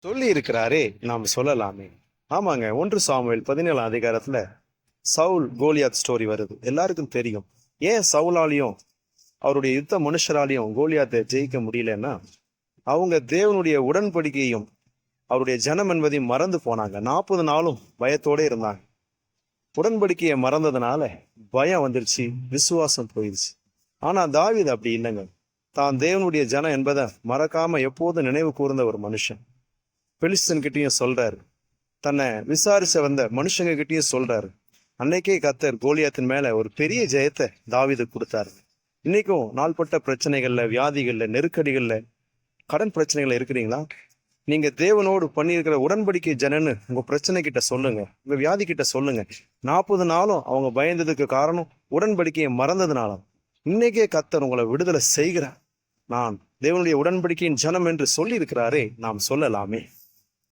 சொல்லி இருக்கிறாரே, நாம் சொல்லலாமே. ஆமாங்க, 1 சாமுவேல் 17ஆம் அதிகாரத்துல சவுல் கோலியாத் ஸ்டோரி வருது, எல்லாருக்கும் தெரியும். ஏன் சவுலாலையும் அவருடைய யுத்த மனுஷராலையும் கோலியாத்தை ஜெயிக்க முடியலன்னா, அவங்க தேவனுடைய உடன்படிக்கையும் அவருடைய ஜனம் என்பதையும் மறந்து போனாங்க. 40 நாளும் பயத்தோட இருந்தாங்க. உடன்படிக்கையை மறந்ததுனால பயம் வந்துருச்சு, விசுவாசம் போயிடுச்சு. ஆனா தாவீது அப்படி இல்லைங்க. தான் தேவனுடைய ஜனம் என்பதை மறக்காம எப்போதும் நினைவு கூர்ந்த ஒரு மனுஷன். பெலிஸ்தன் கிட்டயும் சொல்றாரு, தன்னை விசாரிச்ச வந்த மனுஷங்க கிட்டயும் சொல்றாரு. அன்னைக்கே கர்த்தர் கோலியாத்தின் மேல ஒரு பெரிய ஜெயத்தை தாவீது கொடுத்தாரு. இன்னைக்கும் நாள்பட்ட பிரச்சனைகள்ல, வியாதிகள்ல, நெருக்கடிகள்ல, கடன் பிரச்சனைகள்ல இருக்கிறீங்களா? நீங்க தேவனோடு பண்ணியிருக்கிற உடன்படிக்கை ஜனன்னு உங்க பிரச்சனை கிட்ட சொல்லுங்க, உங்க வியாதி கிட்ட சொல்லுங்க. 40 நாளும் அவங்க பயந்ததுக்கு காரணம் உடன்படிக்கையை மறந்ததுனால. இன்னைக்கே கர்த்தர் உங்களை விடுதலை செய்கிறார். நான் தேவனுடைய உடன்படிக்கையின் ஜனம் என்று சொல்லி இருக்கிறாரே, நாம் சொல்லலாமே.